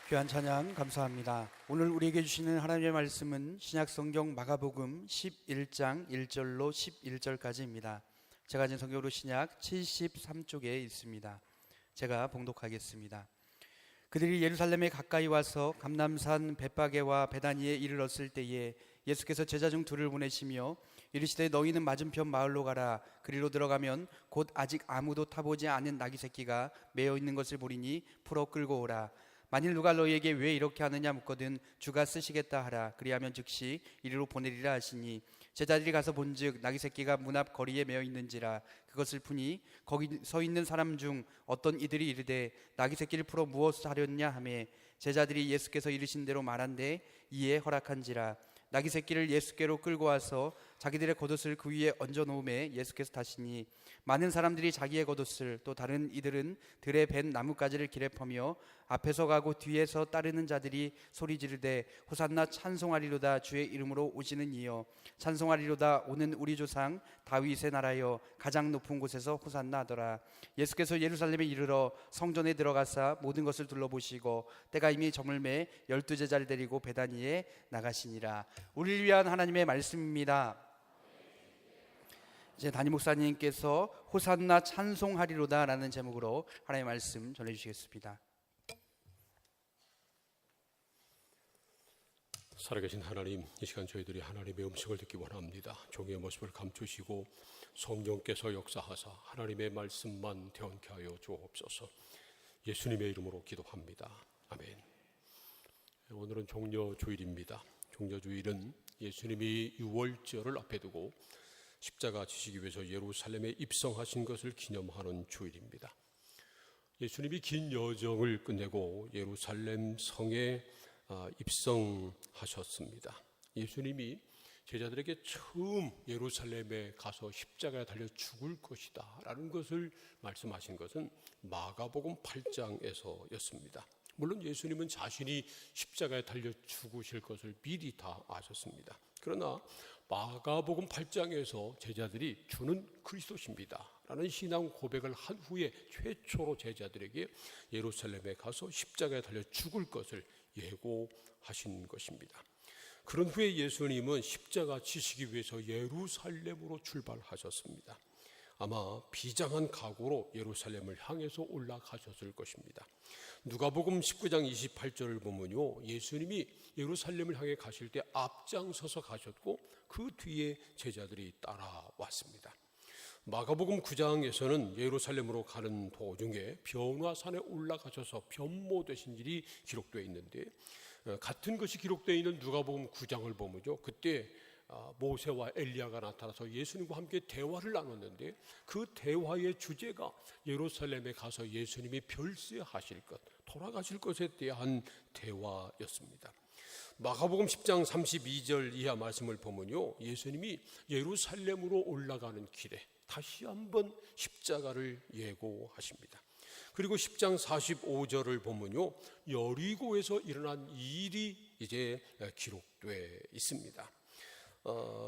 귀한 찬양 감사합니다. 오늘 우리에게 주시는 하나님의 말씀은 신약성경 마가복음 11장 1절로 11절까지입니다. 제가 가진 성경으로 신약 73쪽에 있습니다. 제가 봉독하겠습니다. 그들이 예루살렘에 가까이 와서 감람산 벳바게와 베다니에 이르렀을 때에 예수께서 제자 중 둘을 보내시며 이르시되 너희는 맞은편 마을로 가라. 그리로 들어가면 곧 아직 아무도 타보지 않은 나귀 새끼가 매어 있는 것을 보리니 풀어 끌고 오라. 만일 누가 너희에게 왜 이렇게 하느냐 묻거든 주가 쓰시겠다 하라. 그리하면 즉시 이리로 보내리라 하시니 제자들이 가서 본즉 나귀 새끼가 문 앞 거리에 매어 있는지라. 그것을 푸니 거기 서 있는 사람 중 어떤 이들이 이르되 나귀 새끼를 풀어 무엇을 하렸냐 하며 제자들이 예수께서 이르신 대로 말한데 이에 허락한지라. 나귀 새끼를 예수께로 끌고 와서 자기들의 겉옷을 그 위에 얹어 놓음에 예수께서 타시니 많은 사람들이 자기의 겉옷을 또 다른 이들은 들에 벤 나뭇가지를 길에 퍼며 앞에서 가고 뒤에서 따르는 자들이 소리 지르되 호산나 찬송하리로다. 주의 이름으로 오시는 이여 찬송하리로다. 오는 우리 조상 다윗의 나라여 가장 높은 곳에서 호산나 하더라. 예수께서 예루살렘에 이르러 성전에 들어가사 모든 것을 둘러보시고 때가 이미 저물매 12제자를 데리고 베다니에 나가시니라. 우리를 위한 하나님의 말씀입니다. 이제 담임 목사님께서 호산나 찬송하리로다 라는 제목으로 하나님의 말씀 전해주시겠습니다. 살아계신 하나님, 이 시간 저희들이 하나님의 음성을 듣기 원합니다. 종의 모습을 감추시고 성령께서 역사하사 하나님의 말씀만 대언케 하여 주옵소서. 예수님의 이름으로 기도합니다. 아멘. 오늘은 종려주일입니다. 종려주일은 예수님이 유월절을 앞에 두고 십자가 지시기 위해서 예루살렘에 입성하신 것을 기념하는 주일입니다. 예수님이 긴 여정을 끝내고 예루살렘 성에 입성하셨습니다. 예수님이 제자들에게 처음 예루살렘에 가서 십자가에 달려 죽을 것이다 라는 것을 말씀하신 것은 마가복음 8장에서였습니다. 물론 예수님은 자신이 십자가에 달려 죽으실 것을 미리 다 아셨습니다. 그러나 마가복음 8장에서 제자들이 주는 그리스도십니다 라는 신앙 고백을 한 후에 최초로 제자들에게 예루살렘에 가서 십자가에 달려 죽을 것을 예고하신 것입니다. 그런 후에 예수님은 십자가 지시기 위해서 예루살렘으로 출발하셨습니다. 아마 비장한 각오로 예루살렘을 향해서 올라가셨을 것입니다. 누가복음 19장 28절을 보면요, 예수님이 예루살렘을 향해 가실 때 앞장서서 가셨고 그 뒤에 제자들이 따라왔습니다. 마가복음 9장에서는 예루살렘으로 가는 도중에 변화산에 올라가셔서 변모되신 일이 기록되어 있는데, 같은 것이 기록되어 있는 누가복음 9장을 보면요, 그때 모세와 엘리야가 나타나서 예수님과 함께 대화를 나눴는데 그 대화의 주제가 예루살렘에 가서 예수님이 별세하실 것, 돌아가실 것에 대한 대화였습니다. 마가복음 10장 32절 이하 말씀을 보면요, 예수님이 예루살렘으로 올라가는 길에 다시 한번 십자가를 예고하십니다. 그리고 10장 45절을 보면요, 여리고에서 일어난 일이 이제 기록되어 있습니다.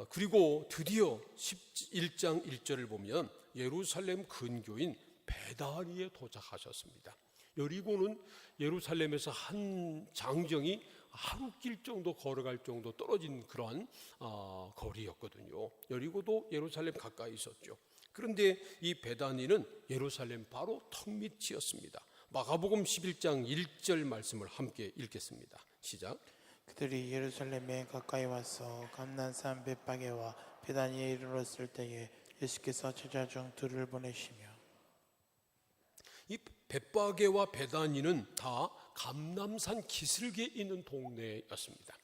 그리고 드디어 11장 1절을 보면 예루살렘 근교인 베다니에 도착하셨습니다. 여리고는 예루살렘에서 한 장정이 하루길 정도 걸어갈 정도 떨어진 그러한 거리였거든요. 여리고도 예루살렘 가까이 있었죠. 그런데 이 베다니는 예루살렘 바로 턱 밑이었습니다. 마가복음 11장 1절 말씀을 함께 읽겠습니다. 시작. 그들이 예루살렘에 가까이 와서 감람산 벳바게와 베다니에 이르렀을 때에 예수께서 제자 중 둘을 보내시며. 이 벳바게와 베다니는 다 감람산 기슭에 있는 동네였습니다.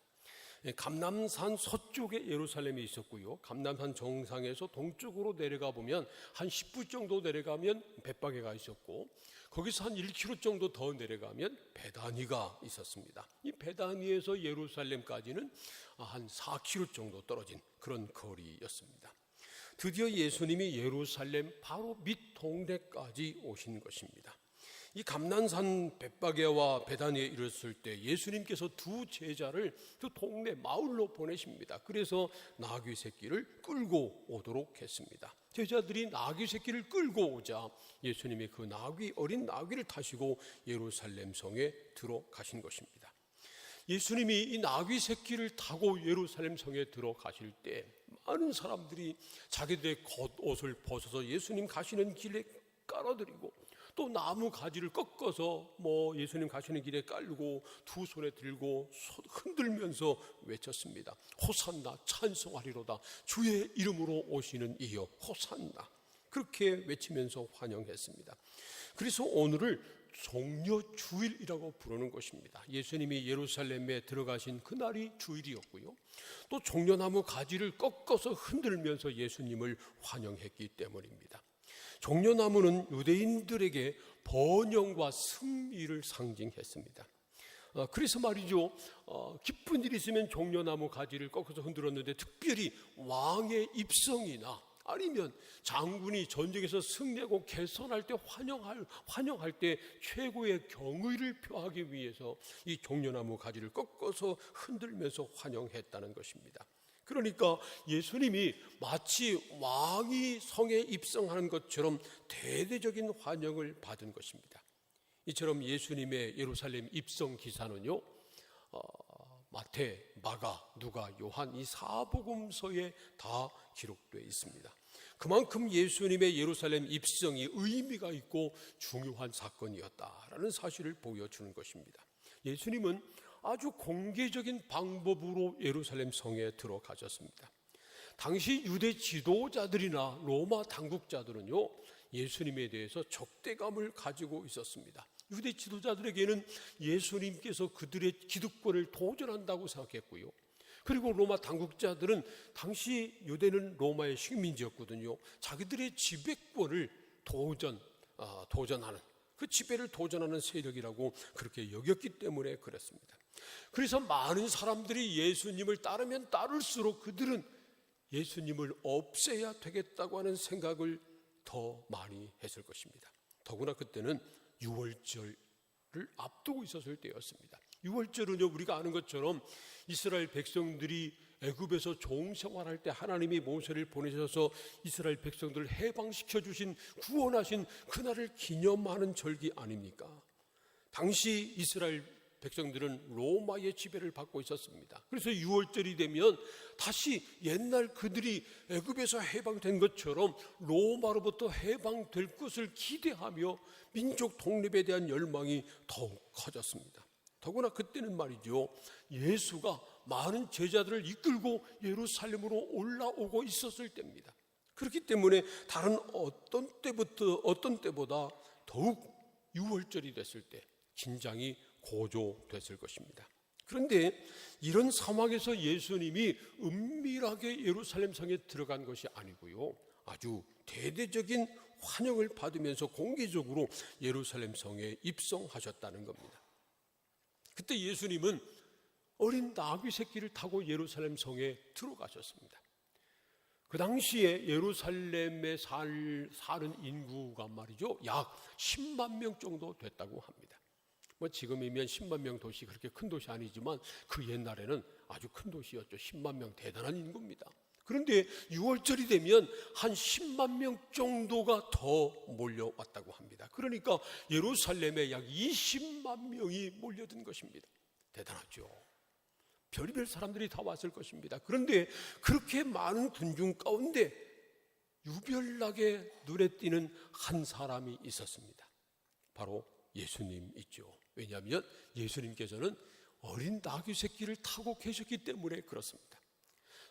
감람산 서쪽에 예루살렘이 있었고요, 감람산 정상에서 동쪽으로 내려가 보면 한 10분 정도 내려가면 벳바게가 있었고, 거기서 한 1km 정도 더 내려가면 베다니가 있었습니다. 이 베다니에서 예루살렘까지는 한 4km 정도 떨어진 그런 거리였습니다. 드디어 예수님이 예루살렘 바로 밑 동네까지 오신 것입니다. 이 감난산 벳바게와 베다니에 이르렀을 때 예수님께서 두 제자를 그 동네 마을로 보내십니다. 그래서 나귀 새끼를 끌고 오도록 했습니다. 제자들이 나귀 새끼를 끌고 오자 예수님이 그 어린 나귀를 타시고 예루살렘 성에 들어가신 것입니다. 예수님이 이 나귀 새끼를 타고 예루살렘 성에 들어가실 때 많은 사람들이 자기들의 겉옷을 벗어서 예수님 가시는 길에 깔아드리고 또 나무 가지를 꺾어서 예수님 가시는 길에 깔고 두 손에 들고 흔들면서 외쳤습니다. 호산나, 찬송하리로다. 주의 이름으로 오시는 이여 호산나. 그렇게 외치면서 환영했습니다. 그래서 오늘을 종려주일이라고 부르는 것입니다. 예수님이 예루살렘에 들어가신 그날이 주일이었고요. 또 종려나무 가지를 꺾어서 흔들면서 예수님을 환영했기 때문입니다. 종려나무는 유대인들에게 번영과 승리를 상징했습니다. 그래서 말이죠, 기쁜 일이 있으면 종려나무 가지를 꺾어서 흔들었는데 특별히 왕의 입성이나 아니면 장군이 전쟁에서 승리하고 개선할 때 환영할 때 최고의 경의를 표하기 위해서 이 종려나무 가지를 꺾어서 흔들면서 환영했다는 것입니다. 그러니까 예수님이 마치 왕이 성에 입성하는 것처럼 대대적인 환영을 받은 것입니다. 이처럼 예수님의 예루살렘 입성 기사는요, 마태, 마가, 누가, 요한 이 사복음서에 다 기록되어 있습니다. 그만큼 예수님의 예루살렘 입성이 의미가 있고 중요한 사건이었다라는 사실을 보여주는 것입니다. 예수님은 아주 공개적인 방법으로 예루살렘 성에 들어가셨습니다. 당시 유대 지도자들이나 로마 당국자들은요, 예수님에 대해서 적대감을 가지고 있었습니다. 유대 지도자들에게는 예수님께서 그들의 기득권을 도전한다고 생각했고요. 그리고 로마 당국자들은 당시 유대는 로마의 식민지였거든요. 자기들의 지배권을 도전하는 그 지배를 도전하는 세력이라고 그렇게 여겼기 때문에 그랬습니다. 그래서 많은 사람들이 예수님을 따르면 따를수록 그들은 예수님을 없애야 되겠다고 하는 생각을 더 많이 했을 것입니다. 더구나 그때는 유월절을 앞두고 있었을 때였습니다. 유월절은요, 우리가 아는 것처럼 이스라엘 백성들이 애굽에서 종생활할 때 하나님이 모세를 보내셔서 이스라엘 백성들을 해방시켜 주신 구원하신 그날을 기념하는 절기 아닙니까? 당시 이스라엘 백성들은 로마의 지배를 받고 있었습니다. 그래서 6월절이 되면 다시 옛날 그들이 애굽에서 해방된 것처럼 로마로부터 해방될 것을 기대하며 민족 독립에 대한 열망이 더욱 커졌습니다. 더구나 그때는 말이죠, 예수가 많은 제자들을 이끌고 예루살렘으로 올라오고 있었을 때입니다. 그렇기 때문에 다른 어떤 때보다 더욱 6월절이 됐을 때 긴장이 고조됐을 것입니다. 그런데 이런 상황에서 예수님이 은밀하게 예루살렘 성에 들어간 것이 아니고요, 아주 대대적인 환영을 받으면서 공개적으로 예루살렘 성에 입성하셨다는 겁니다. 그때 예수님은 어린 나귀 새끼를 타고 예루살렘 성에 들어가셨습니다. 그 당시에 예루살렘에 사는 인구가 말이죠, 약 10만 명 정도 됐다고 합니다. 지금이면 10만 명 도시, 그렇게 큰 도시 아니지만 그 옛날에는 아주 큰 도시였죠. 10만 명 대단한 인구입니다. 그런데 6월절이 되면 한 10만 명 정도가 더 몰려왔다고 합니다. 그러니까 예루살렘에 약 20만 명이 몰려든 것입니다. 대단하죠. 별의별 사람들이 다 왔을 것입니다. 그런데 그렇게 많은 군중 가운데 유별나게 눈에 띄는 한 사람이 있었습니다. 바로 예수님 있죠. 왜냐하면 예수님께서는 어린 나귀 새끼를 타고 계셨기 때문에 그렇습니다.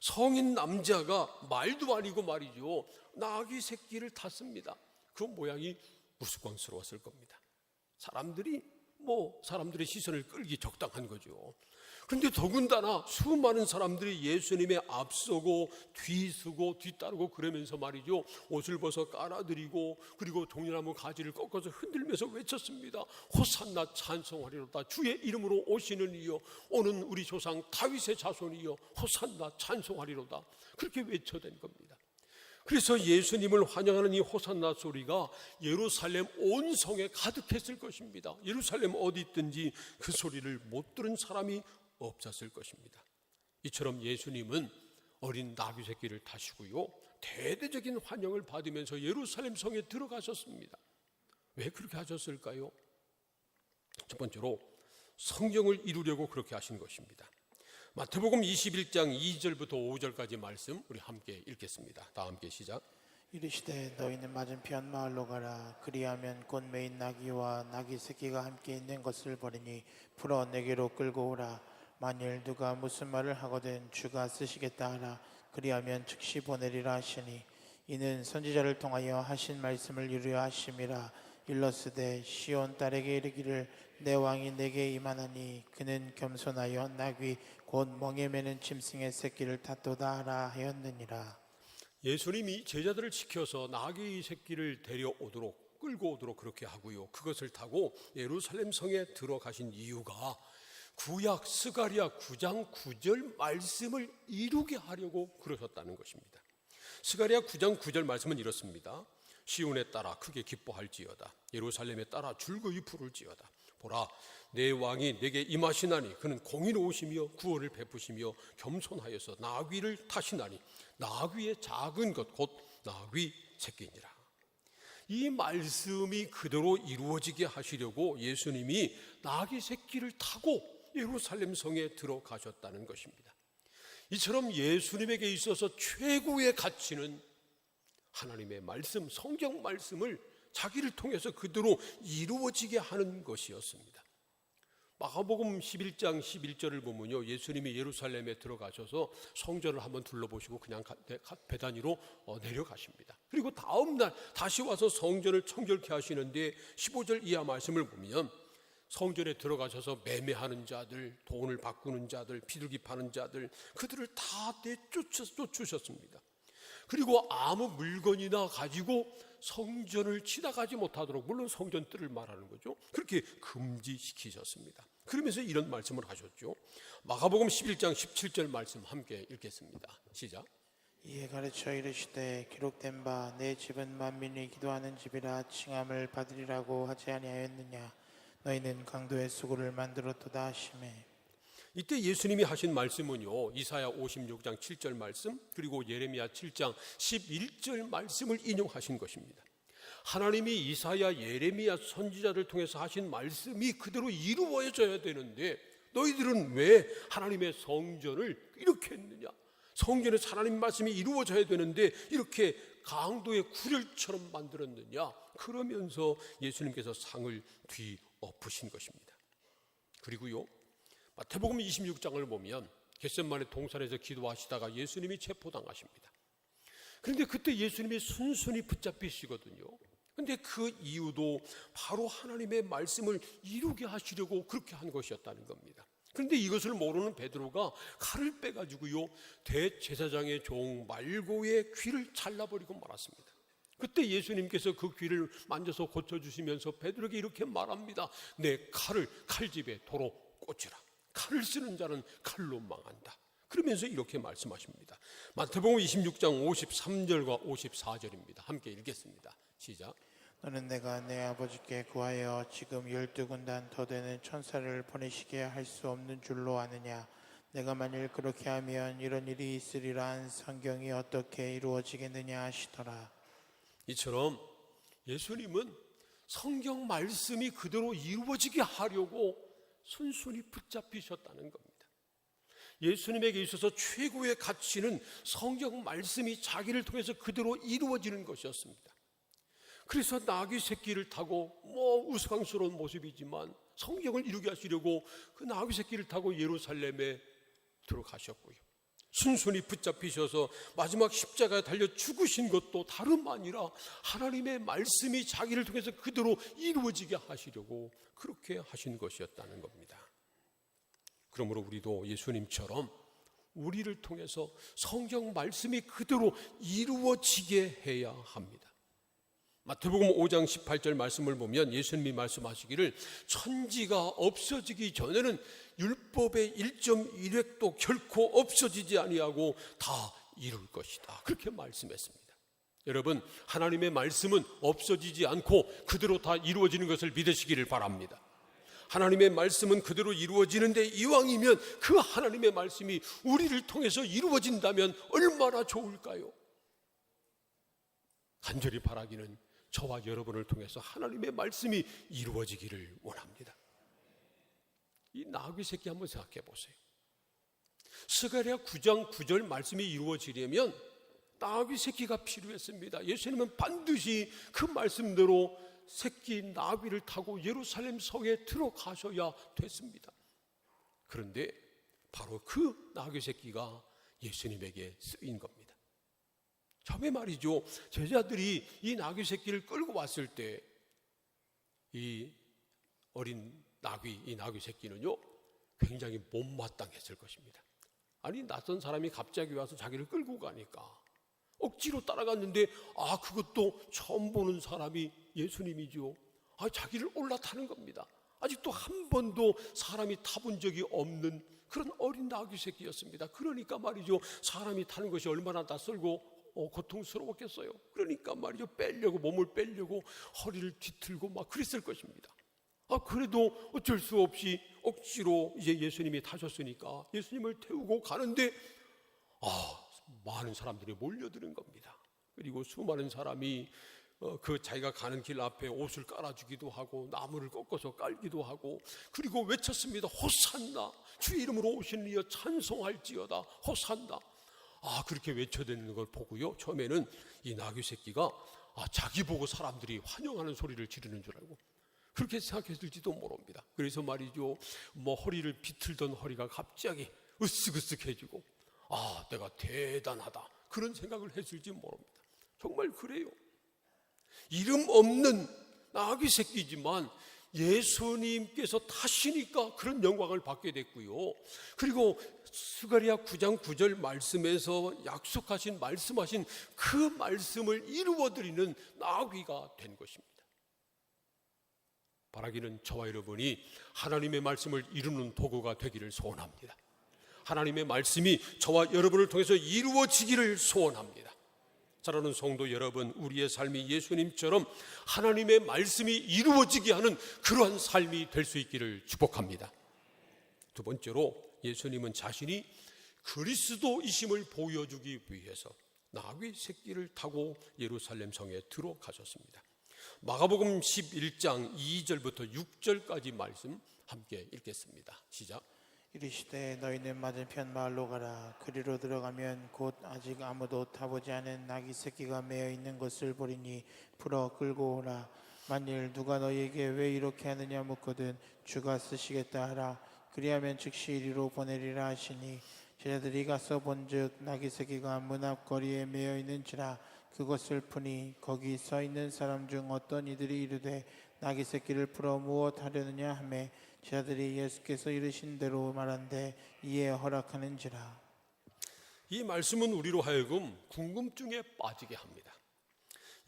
성인 남자가 말도 아니고 말이죠, 나귀 새끼를 탔습니다. 그 모양이 우스꽝스러웠을 겁니다. 사람들의 시선을 끌기 적당한 거죠. 그런데 더군다나 수많은 사람들이 예수님의 앞서고 뒤서고 뒤따르고 그러면서 말이죠, 옷을 벗어 깔아드리고 그리고 종려나무 가지를 꺾어서 흔들면서 외쳤습니다. 호산나, 찬송하리로다. 주의 이름으로 오시는 이여, 오는 우리 조상 다윗의 자손이여, 호산나, 찬송하리로다. 그렇게 외쳐댄 겁니다. 그래서 예수님을 환영하는 이 호산나 소리가 예루살렘 온 성에 가득했을 것입니다. 예루살렘 어디 있든지 그 소리를 못 들은 사람이 없었을 것입니다. 이처럼 예수님은 어린 나귀 새끼를 타시고요, 대대적인 환영을 받으면서 예루살렘 성에 들어가셨습니다. 왜 그렇게 하셨을까요? 첫 번째로 성경을 이루려고 그렇게 하신 것입니다. 마태복음 21장 2절부터 5절까지 말씀 우리 함께 읽겠습니다. 다 함께 시작. 이르시되 너희는 맞은편 마을로 가라. 그리하면 곧 메인 나귀와 나귀 새끼가 함께 있는 것을 보리니 풀어 내게로 끌고 오라. 만일 누가 무슨 말을 하거든 주가 쓰시겠다 하라. 그리하면 즉시 보내리라 하시니 이는 선지자를 통하여 하신 말씀을 이루려 하심이라. 일러스되 시온 딸에게 이르기를 내 왕이 내게 임하나니 그는 겸손하여 나귀 곧 멍에 매는 짐승의 새끼를 탔도다 하라 하였느니라. 예수님이 제자들을 지켜서 나귀 새끼를 데려오도록 끌고 오도록 그렇게 하고요, 그것을 타고 예루살렘 성에 들어가신 이유가 구약 스가랴 9장 9절 말씀을 이루게 하려고 그러셨다는 것입니다. 스가랴 9장 9절 말씀은 이렇습니다. 시온에 따라 크게 기뻐할지어다. 예루살렘에 따라 즐거이 부를지어다. 보라, 내 왕이 내게 임하시나니 그는 공의로우시며 구원을 베푸시며 겸손하여서 나귀를 타시나니 나귀의 작은 것 곧 나귀 새끼니라. 이 말씀이 그대로 이루어지게 하시려고 예수님이 나귀 새끼를 타고 예루살렘 성에 들어가셨다는 것입니다. 이처럼 예수님에게 있어서 최고의 가치는 하나님의 말씀, 성경 말씀을 자기를 통해서 그대로 이루어지게 하는 것이었습니다. 마가복음 11장 11절을 보면요, 예수님이 예루살렘에 들어가셔서 성전을 한번 둘러보시고 그냥 베다니로 내려가십니다. 그리고 다음 날 다시 와서 성전을 청결케 하시는데 15절 이하 말씀을 보면 성전에 들어가셔서 매매하는 자들, 돈을 바꾸는 자들, 비둘기 파는 자들, 그들을 다 쫓으셨습니다. 그리고 아무 물건이나 가지고 성전을 지나가지 못하도록, 물론 성전 뜰을 말하는 거죠, 그렇게 금지시키셨습니다. 그러면서 이런 말씀을 하셨죠. 마가복음 11장 17절 말씀 함께 읽겠습니다. 시작. 이에 가르쳐 이르시되 기록된 바 내 집은 만민이 기도하는 집이라 칭함을 받으리라고 하지 아니하였느냐. 너희는 강도의 수고를 만들었도다 하시매. 이때 예수님이 하신 말씀은요, 이사야 56장 7절 말씀, 그리고 예레미야 7장 11절 말씀을 인용하신 것입니다. 하나님이 이사야, 예레미야 선지자를 통해서 하신 말씀이 그대로 이루어져야 되는데 너희들은 왜 하나님의 성전을 이렇게 했느냐? 성전에서 하나님 말씀이 이루어져야 되는데 이렇게 강도의 구렬처럼 만들었느냐? 그러면서 예수님께서 상을 뒤엎으신 것입니다. 그리고요, 마태복음 26장을 보면 겟세마네 동산에서 기도하시다가 예수님이 체포당하십니다. 그런데 그때 예수님이 순순히 붙잡히시거든요. 그런데 그 이유도 바로 하나님의 말씀을 이루게 하시려고 그렇게 한 것이었다는 겁니다. 그런데 이것을 모르는 베드로가 칼을 빼가지고요, 대제사장의 종 말고의 귀를 잘라버리고 말았습니다. 그때 예수님께서 그 귀를 만져서 고쳐주시면서 베드로에게 이렇게 말합니다. 내 칼을 칼집에 도로 꽂으라. 칼을 쓰는 자는 칼로 망한다. 그러면서 이렇게 말씀하십니다. 마태복음 26장 53절과 54절입니다. 함께 읽겠습니다. 시작. 너는 내가 내 아버지께 구하여 지금 12군단 더 되는 천사를 보내시게 할 수 없는 줄로 아느냐. 내가 만일 그렇게 하면 이런 일이 있으리라 한 성경이 어떻게 이루어지겠느냐 하시더라. 이처럼 예수님은 성경 말씀이 그대로 이루어지게 하려고 순순히 붙잡히셨다는 겁니다. 예수님에게 있어서 최고의 가치는 성경 말씀이 자기를 통해서 그대로 이루어지는 것이었습니다. 그래서 나귀 새끼를 타고 우스꽝스러운 모습이지만 성경을 이루게 하시려고 그 나귀 새끼를 타고 예루살렘에 들어가셨고요, 순순히 붙잡히셔서 마지막 십자가에 달려 죽으신 것도 다름 아니라 하나님의 말씀이 자기를 통해서 그대로 이루어지게 하시려고 그렇게 하신 것이었다는 겁니다. 그러므로 우리도 예수님처럼 우리를 통해서 성경 말씀이 그대로 이루어지게 해야 합니다. 마태복음 5장 18절 말씀을 보면 예수님이 말씀하시기를 천지가 없어지기 전에는 율법의 1.1획도 결코 없어지지 아니하고 다 이룰 것이다. 그렇게 말씀했습니다. 여러분, 하나님의 말씀은 없어지지 않고 그대로 다 이루어지는 것을 믿으시기를 바랍니다. 하나님의 말씀은 그대로 이루어지는데 이왕이면 그 하나님의 말씀이 우리를 통해서 이루어진다면 얼마나 좋을까요? 간절히 바라기는 저와 여러분을 통해서 하나님의 말씀이 이루어지기를 원합니다. 이 나귀 새끼 한번 생각해 보세요. 스가랴 9장 9절 말씀이 이루어지려면 나귀 새끼가 필요했습니다. 예수님은 반드시 그 말씀대로 새끼 나귀를 타고 예루살렘 성에 들어가셔야 됐습니다. 그런데 바로 그 나귀 새끼가 예수님에게 쓰인 겁니다. 처음에 말이죠, 제자들이 이 나귀 새끼를 끌고 왔을 때 이 어린 나귀, 이 나귀 새끼는요 굉장히 못마땅했을 것입니다. 아니, 낯선 사람이 갑자기 와서 자기를 끌고 가니까 억지로 따라갔는데, 그것도 처음 보는 사람이 예수님이죠. 자기를 올라타는 겁니다. 아직도 한 번도 사람이 타본 적이 없는 그런 어린 나귀 새끼였습니다. 그러니까 말이죠, 사람이 타는 것이 얼마나 낯설고 고통스러웠겠어요. 그러니까 말이죠, 몸을 빼려고 허리를 뒤틀고 막 그랬을 것입니다. 그래도 어쩔 수 없이 억지로 이제 예수님이 타셨으니까 예수님을 태우고 가는데 많은 사람들이 몰려드는 겁니다. 그리고 수많은 사람이 그 자기가 가는 길 앞에 옷을 깔아주기도 하고 나무를 꺾어서 깔기도 하고, 그리고 외쳤습니다. 호산나, 주의 이름으로 오시는 이여 찬송할지어다, 호산나. 그렇게 외쳐대는 걸 보고요, 처음에는 이 나귀 새끼가 자기 보고 사람들이 환영하는 소리를 지르는 줄 알고 그렇게 생각했을지도 모릅니다. 그래서 말이죠, 허리를 비틀던 허리가 갑자기 으쓱으쓱해지고 내가 대단하다 그런 생각을 했을지 모릅니다. 정말 그래요. 이름 없는 나귀 새끼지만 예수님께서 타시니까 그런 영광을 받게 됐고요. 그리고 스가랴 9장 9절 말씀에서 말씀하신 그 말씀을 이루어드리는 나귀가 된 것입니다. 바라기는 저와 여러분이 하나님의 말씀을 이루는 도구가 되기를 소원합니다. 하나님의 말씀이 저와 여러분을 통해서 이루어지기를 소원합니다. 사랑하는 성도 여러분, 우리의 삶이 예수님처럼 하나님의 말씀이 이루어지게 하는 그러한 삶이 될 수 있기를 축복합니다. 두 번째로, 예수님은 자신이 그리스도이심을 보여주기 위해서 나귀 새끼를 타고 예루살렘 성에 들어가셨습니다. 마가복음 11장 2절부터 6절까지 말씀 함께 읽겠습니다. 시작. 이르시되 너희는 맞은편 마을로 가라. 그리로 들어가면 곧 아직 아무도 타보지 않은 나귀 새끼가 매어 있는 것을 보리니 풀어 끌고 오라. 만일 누가 너희에게 왜 이렇게 하느냐 묻거든 주가 쓰시겠다 하라. 그리하면 즉시 이리로 보내리라 하시니, 제자들이 가서 본즉 나귀 새끼가 문 앞 거리에 매어 있는지라. 그것을 푸니 거기 서 있는 사람 중 어떤 이들이 이르되 나귀 새끼를 풀어 무엇 하려느냐 하매, 제자들이 예수께서 이르신 대로 말한대 이에 허락하는지라. 이 말씀은 우리로 하여금 궁금증에 빠지게 합니다.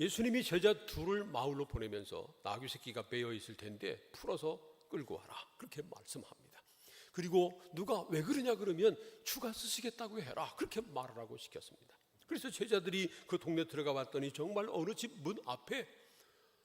예수님이 제자 둘을 마을로 보내면서 나귀 새끼가 매여 있을 텐데 풀어서 끌고 와라, 그렇게 말씀합니다. 그리고 누가 왜 그러냐 그러면 주가 쓰시겠다고 해라, 그렇게 말을 하고 시켰습니다. 그래서 제자들이 그 동네 들어가 봤더니 정말 어느 집 문 앞에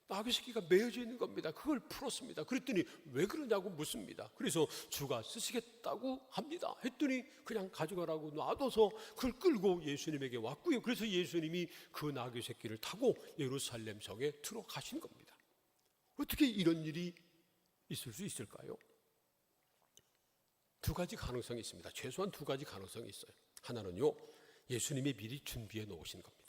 나귀 새끼가 매어져 있는 겁니다. 그걸 풀었습니다. 그랬더니 왜 그러냐고 묻습니다. 그래서 주가 쓰시겠다고 합니다. 했더니 그냥 가져가라고 놔둬서 그걸 끌고 예수님에게 왔고요. 그래서 예수님이 그 나귀 새끼를 타고 예루살렘 성에 들어가신 겁니다. 어떻게 이런 일이 있을 수 있을까요? 두 가지 가능성이 있습니다. 최소한 두 가지 가능성이 있어요. 하나는요, 예수님이 미리 준비해 놓으신 겁니다.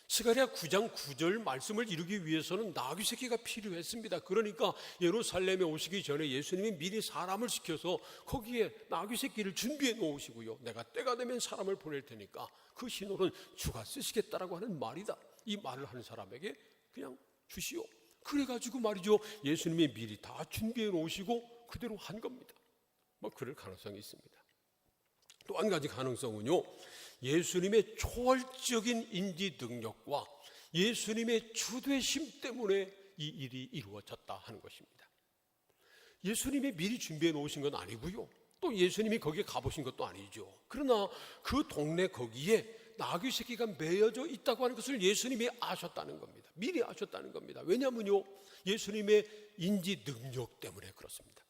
스가랴 9장 9절 말씀을 이루기 위해서는 나귀 새끼가 필요했습니다. 그러니까 예루살렘에 오시기 전에 예수님이 미리 사람을 시켜서 거기에 나귀 새끼를 준비해 놓으시고요, 내가 때가 되면 사람을 보낼 테니까 그 신호는 주가 쓰시겠다라고 하는 말이다, 이 말을 하는 사람에게 그냥 주시오. 그래가지고 말이죠, 예수님이 미리 다 준비해 놓으시고 그대로 한 겁니다. 그럴 가능성이 있습니다. 또 한 가지 가능성은요, 예수님의 초월적인 인지 능력과 예수님의 주되심 때문에 이 일이 이루어졌다 하는 것입니다. 예수님이 미리 준비해 놓으신 건 아니고요, 또 예수님이 거기에 가보신 것도 아니죠. 그러나 그 동네 거기에 나귀 새끼가 매여져 있다고 하는 것을 예수님이 아셨다는 겁니다. 미리 아셨다는 겁니다. 왜냐하면요, 예수님의 인지 능력 때문에 그렇습니다.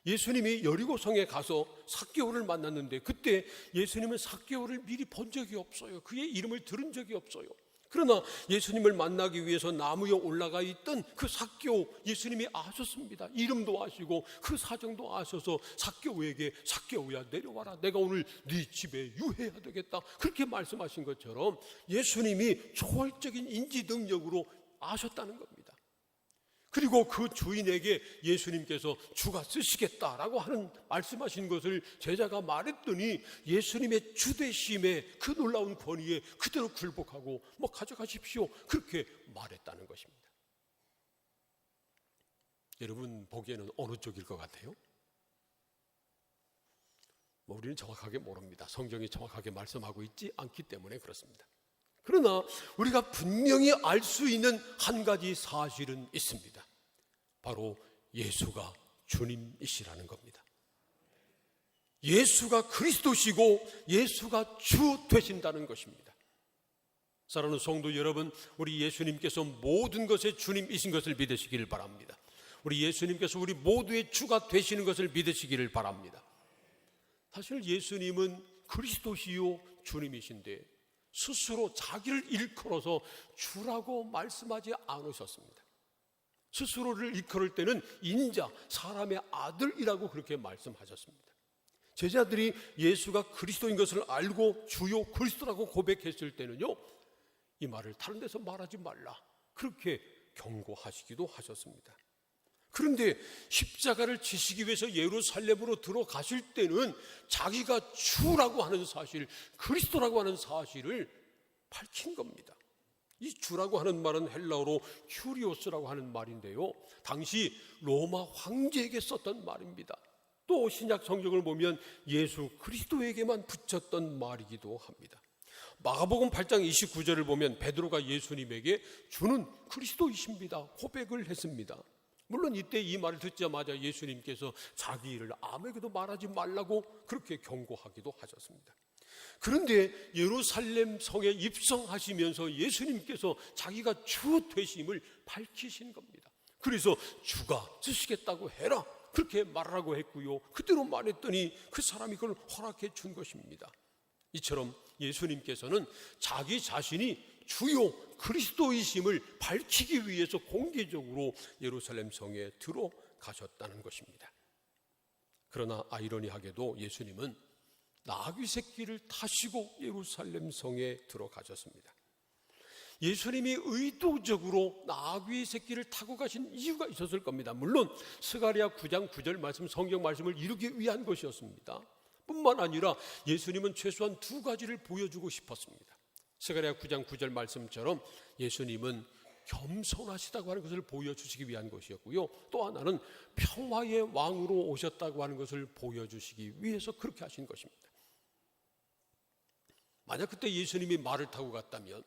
예수님이 여리고성에 가서 삭개오를 만났는데 그때 예수님은 삭개오를 미리 본 적이 없어요. 그의 이름을 들은 적이 없어요. 그러나 예수님을 만나기 위해서 나무에 올라가 있던 그 삭개오, 예수님이 아셨습니다. 이름도 아시고 그 사정도 아셔서 삭개오에게 삭개오야 내려와라, 내가 오늘 네 집에 유해야 되겠다, 그렇게 말씀하신 것처럼 예수님이 초월적인 인지 능력으로 아셨다는 겁니다. 그리고 그 주인에게 예수님께서 주가 쓰시겠다라고 하는 말씀하신 것을 제자가 말했더니 예수님의 주되심에 그 놀라운 권위에 그대로 굴복하고 뭐 가져가십시오, 그렇게 말했다는 것입니다. 여러분 보기에는 어느 쪽일 것 같아요? 뭐 우리는 정확하게 모릅니다. 성경이 정확하게 말씀하고 있지 않기 때문에 그렇습니다. 그러나 우리가 분명히 알 수 있는 한 가지 사실은 있습니다. 바로 예수가 주님이시라는 겁니다. 예수가 그리스도시고 예수가 주 되신다는 것입니다. 사랑하는 성도 여러분, 우리 예수님께서 모든 것의 주님이신 것을 믿으시기를 바랍니다. 우리 예수님께서 우리 모두의 주가 되시는 것을 믿으시기를 바랍니다. 사실 예수님은 그리스도시요 주님이신데 스스로 자기를 일컬어서 주라고 말씀하지 않으셨습니다. 스스로를 일컬을 때는 인자, 사람의 아들이라고 그렇게 말씀하셨습니다. 제자들이 예수가 그리스도인 것을 알고 주요 그리스도라고 고백했을 때는요, 이 말을 다른 데서 말하지 말라, 그렇게 경고하시기도 하셨습니다. 그런데 십자가를 지시기 위해서 예루살렘으로 들어가실 때는 자기가 주라고 하는 사실, 그리스도라고 하는 사실을 밝힌 겁니다. 이 주라고 하는 말은 헬라어로 큐리오스라고 하는 말인데요, 당시 로마 황제에게 썼던 말입니다. 또 신약 성경을 보면 예수 그리스도에게만 붙였던 말이기도 합니다. 마가복음 8장 29절을 보면 베드로가 예수님에게 주는 그리스도이십니다 고백을 했습니다. 물론 이때 이 말을 듣자마자 예수님께서 자기 일을 아무에게도 말하지 말라고 그렇게 경고하기도 하셨습니다. 그런데 예루살렘 성에 입성하시면서 예수님께서 자기가 주 되심을 밝히신 겁니다. 그래서 주가 쓰시겠다고 해라, 그렇게 말하라고 했고요, 그대로 말했더니 그 사람이 그걸 허락해 준 것입니다. 이처럼 예수님께서는 자기 자신이 주요 그리스도이심을 밝히기 위해서 공개적으로 예루살렘 성에 들어가셨다는 것입니다. 그러나 아이러니하게도 예수님은 나귀 새끼를 타시고 예루살렘 성에 들어가셨습니다. 예수님이 의도적으로 나귀 새끼를 타고 가신 이유가 있었을 겁니다. 물론 스가랴 9장 9절 말씀, 성경 말씀을 이루기 위한 것이었습니다. 뿐만 아니라 예수님은 최소한 두 가지를 보여주고 싶었습니다. 스가랴 9장 9절 말씀처럼 예수님은 겸손하시다고 하는 것을 보여주시기 위한 것이었고요, 또 하나는 평화의 왕으로 오셨다고 하는 것을 보여주시기 위해서 그렇게 하신 것입니다. 만약 그때 예수님이 말을 타고 갔다면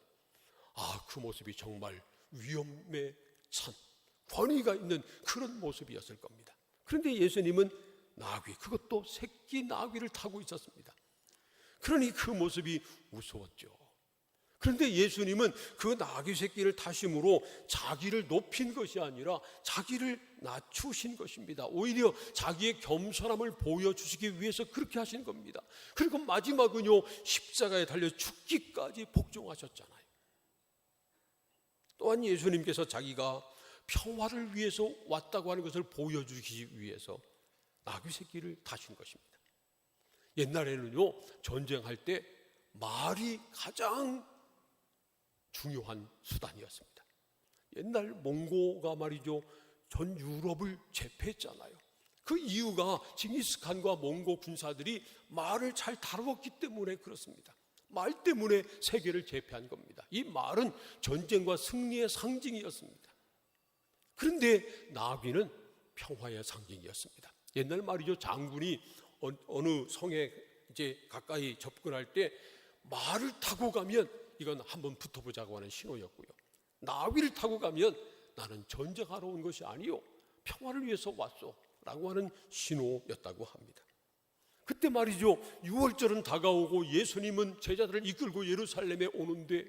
그 모습이 정말 위험에 찬 권위가 있는 그런 모습이었을 겁니다. 그런데 예수님은 나귀, 그것도 새끼 나귀를 타고 있었습니다. 그러니 그 모습이 무서웠죠. 그런데 예수님은 그 나귀 새끼를 타심으로 자기를 높인 것이 아니라 자기를 낮추신 것입니다. 오히려 자기의 겸손함을 보여주시기 위해서 그렇게 하신 겁니다. 그리고 마지막은요, 십자가에 달려 죽기까지 복종하셨잖아요. 또한 예수님께서 자기가 평화를 위해서 왔다고 하는 것을 보여주기 위해서 나귀 새끼를 타신 것입니다. 옛날에는요, 전쟁할 때 말이 가장 중요한 수단이었습니다. 옛날 몽고가 말이죠, 전 유럽을 제패했잖아요. 그 이유가 징기스칸과 몽고 군사들이 말을 잘 다루었기 때문에 그렇습니다. 말 때문에 세계를 제패한 겁니다. 이 말은 전쟁과 승리의 상징이었습니다. 그런데 나귀는 평화의 상징이었습니다. 옛날 말이죠, 장군이 어느 성에 이제 가까이 접근할 때 말을 타고 가면 이건 한번 붙어보자고 하는 신호였고요, 나귀를 타고 가면 나는 전쟁하러 온 것이 아니요, 평화를 위해서 왔소 라고 하는 신호였다고 합니다. 그때 말이죠, 6월절은 다가오고 예수님은 제자들을 이끌고 예루살렘에 오는데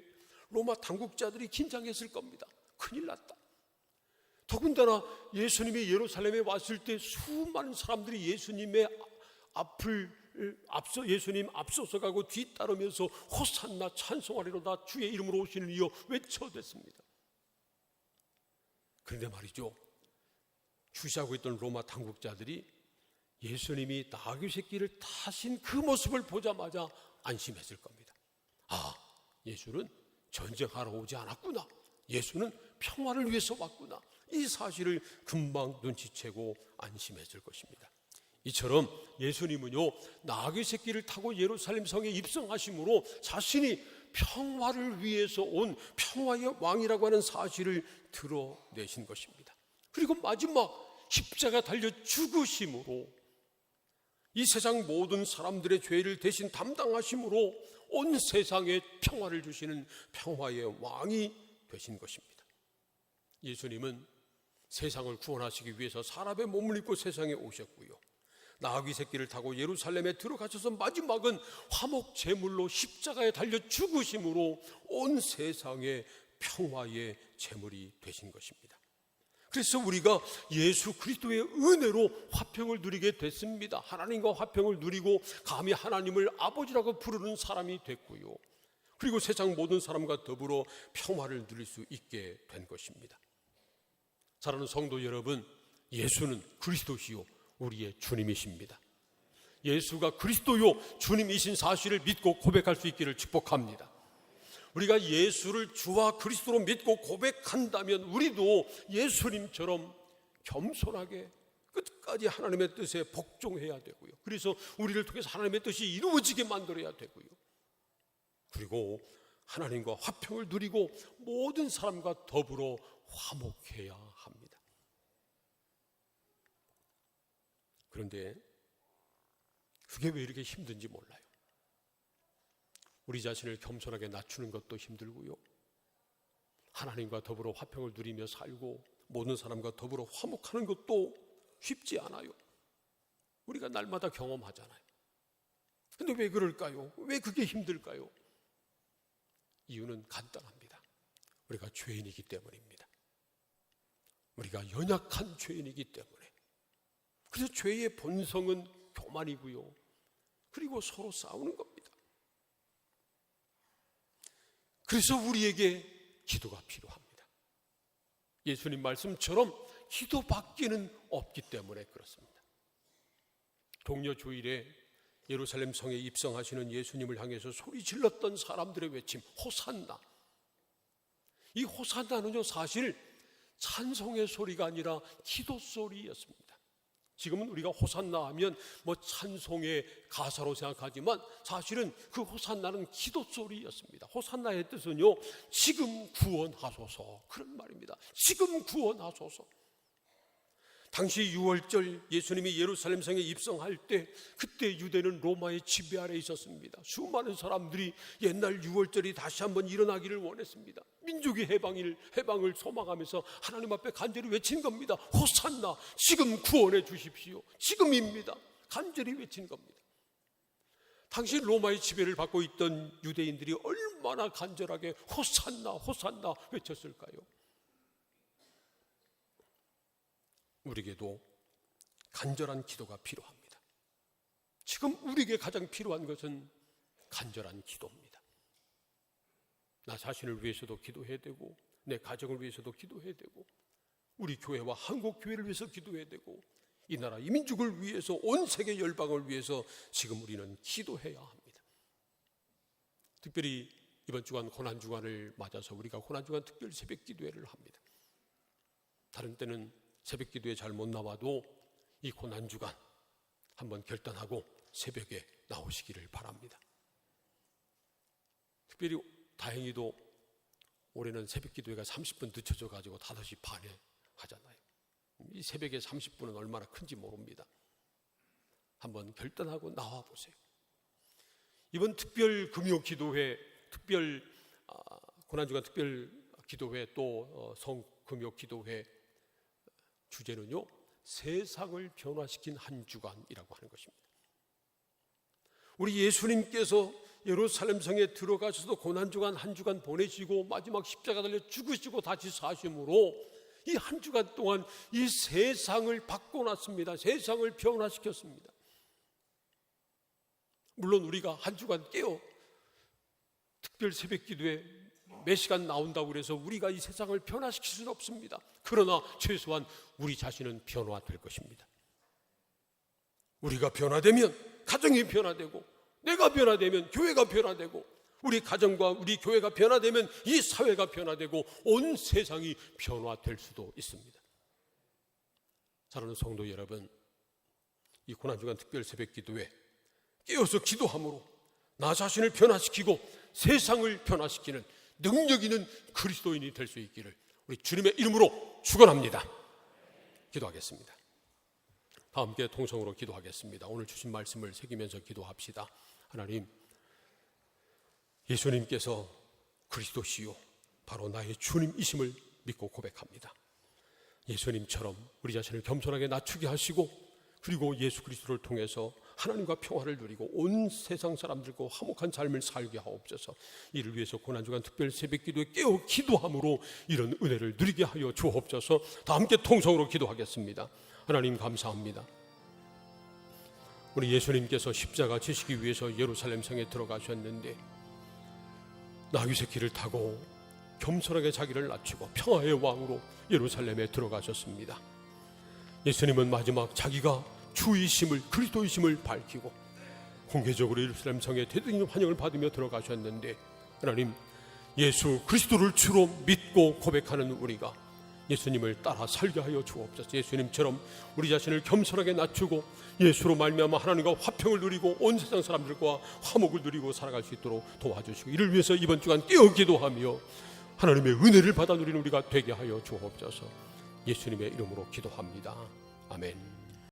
로마 당국자들이 긴장했을 겁니다. 큰일 났다. 더군다나 예수님이 예루살렘에 왔을 때 수많은 사람들이 예수님 앞서서 가고 뒤따르면서 호산나 찬송하리로다 주의 이름으로 오시는 이여 외쳐댔습니다. 그런데 말이죠, 주시하고 있던 로마 당국자들이 예수님이 나귀 새끼를 타신 그 모습을 보자마자 안심했을 겁니다. 아, 예수는 전쟁하러 오지 않았구나. 예수는 평화를 위해서 왔구나. 이 사실을 금방 눈치채고 안심했을 것입니다. 이처럼 예수님은요, 나귀 새끼를 타고 예루살렘 성에 입성하심으로 자신이 평화를 위해서 온 평화의 왕이라고 하는 사실을 드러내신 것입니다. 그리고 마지막 십자가 달려 죽으심으로 이 세상 모든 사람들의 죄를 대신 담당하심으로 온 세상에 평화를 주시는 평화의 왕이 되신 것입니다. 예수님은 세상을 구원하시기 위해서 사람의 몸을 입고 세상에 오셨고요, 나귀 새끼를 타고 예루살렘에 들어가셔서 마지막은 화목 제물로 십자가에 달려 죽으심으로 온 세상에 평화의 제물이 되신 것입니다. 그래서 우리가 예수 그리스도의 은혜로 화평을 누리게 됐습니다. 하나님과 화평을 누리고 감히 하나님을 아버지라고 부르는 사람이 됐고요, 그리고 세상 모든 사람과 더불어 평화를 누릴 수 있게 된 것입니다. 사랑하는 성도 여러분, 예수는 그리스도시요 우리의 주님이십니다. 예수가 그리스도요 주님이신 사실을 믿고 고백할 수 있기를 축복합니다. 우리가 예수를 주와 그리스도로 믿고 고백한다면 우리도 예수님처럼 겸손하게 끝까지 하나님의 뜻에 복종해야 되고요, 그래서 우리를 통해서 하나님의 뜻이 이루어지게 만들어야 되고요, 그리고 하나님과 화평을 누리고 모든 사람과 더불어 화목해야 합니다. 그런데 그게 왜 이렇게 힘든지 몰라요. 우리 자신을 겸손하게 낮추는 것도 힘들고요, 하나님과 더불어 화평을 누리며 살고 모든 사람과 더불어 화목하는 것도 쉽지 않아요. 우리가 날마다 경험하잖아요. 근데 왜 그럴까요? 왜 그게 힘들까요? 이유는 간단합니다. 우리가 죄인이기 때문입니다. 우리가 연약한 죄인이기 때문에. 그래서 죄의 본성은 교만이고요, 그리고 서로 싸우는 겁니다. 그래서 우리에게 기도가 필요합니다. 예수님 말씀처럼 기도밖에는 없기 때문에 그렇습니다. 동료 주일에 예루살렘 성에 입성하시는 예수님을 향해서 소리 질렀던 사람들의 외침, 호산나. 이 호산나는요, 사실 찬송의 소리가 아니라 기도 소리였습니다. 지금은 우리가 호산나 하면 찬송의 가사로 생각하지만 사실은 그 호산나는 기도 소리였습니다. 호산나의 뜻은요, 지금 구원하소서, 그런 말입니다. 지금 구원하소서. 당시 6월절 예수님이 예루살렘 성에 입성할 때 그때 유대는 로마의 지배 아래 있었습니다. 수많은 사람들이 옛날 6월절이 다시 한번 일어나기를 원했습니다. 민족의 해방을 소망하면서 하나님 앞에 간절히 외친 겁니다. 호산나, 지금 구원해 주십시오. 지금입니다. 간절히 외친 겁니다. 당시 로마의 지배를 받고 있던 유대인들이 얼마나 간절하게 호산나 호산나 외쳤을까요? 우리에게도 간절한 기도가 필요합니다. 지금 우리에게 가장 필요한 것은 간절한 기도입니다. 나 자신을 위해서도 기도해야 되고, 내 가정을 위해서도 기도해야 되고, 우리 교회와 한국 교회를 위해서 기도해야 되고, 이 나라 이 민족을 위해서, 온 세계 열방을 위해서 지금 우리는 기도해야 합니다. 특별히 이번 주간 고난주간을 맞아서 우리가 고난주간 특별 새벽 기도회를 합니다. 다른 때는 새벽 기도에 잘 못 나와도 이 고난주간 한번 결단하고 새벽에 나오시기를 바랍니다. 특별히 다행히도 올해는 새벽 기도회가 30분 늦춰져 가지고 5시 반에 하잖아요. 이 새벽에 30분은 얼마나 큰지 모릅니다. 한번 결단하고 나와 보세요. 이번 특별 금요 기도회, 고난주간 특별 기도회, 또 성금요 기도회 주제는요, 세상을 변화시킨 한 주간이라고 하는 것입니다. 우리 예수님께서 예루살렘 성에 들어가셔서 고난주간 한 주간 보내시고 마지막 십자가 달려 죽으시고 다시 사심으로 이 한 주간 동안 이 세상을 바꿔놨습니다. 세상을 변화시켰습니다. 물론 우리가 한 주간 깨어 특별 새벽 기도에 몇 시간 나온다고 그래서 우리가 이 세상을 변화시킬 수는 없습니다. 그러나 최소한 우리 자신은 변화될 것입니다. 우리가 변화되면 가정이 변화되고, 내가 변화되면 교회가 변화되고, 우리 가정과 우리 교회가 변화되면 이 사회가 변화되고 온 세상이 변화될 수도 있습니다. 사랑하는 성도 여러분, 이 고난주간 특별 새벽 기도에 깨어서 기도함으로 나 자신을 변화시키고 세상을 변화시키는 능력 있는 그리스도인이 될 수 있기를 우리 주님의 이름으로 축원합니다. 기도하겠습니다. 다 함께 통성으로 기도하겠습니다. 오늘 주신 말씀을 새기면서 기도합시다. 하나님, 예수님께서 그리스도시요 바로 나의 주님이심을 믿고 고백합니다. 예수님처럼 우리 자신을 겸손하게 낮추게 하시고, 그리고 예수 그리스도를 통해서 하나님과 평화를 누리고 온 세상 사람들과 화목한 삶을 살게 하옵소서. 이를 위해서 고난주간 특별 새벽 기도에 깨어 기도함으로 이런 은혜를 누리게 하여 주옵소서. 다 함께 통성으로 기도하겠습니다. 하나님 감사합니다. 우리 예수님께서 십자가 지시기 위해서 예루살렘 성에 들어가셨는데 나귀 새끼를 타고 겸손하게 자기를 낮추고 평화의 왕으로 예루살렘에 들어가셨습니다. 예수님은 마지막 자기가 주이심을, 그리스도이심을 밝히고 공개적으로 예루살렘 성에 대등히 환영을 받으며 들어가셨는데, 하나님, 예수 그리스도를 주로 믿고 고백하는 우리가 예수님을 따라 살게 하여 주옵소서. 예수님처럼 우리 자신을 겸손하게 낮추고 예수로 말미암아 하나님과 화평을 누리고 온 세상 사람들과 화목을 누리고 살아갈 수 있도록 도와주시고, 이를 위해서 이번 주간 깨어 기도하며 하나님의 은혜를 받아 누리는 우리가 되게 하여 주옵소서. 예수님의 이름으로 기도합니다. 아멘.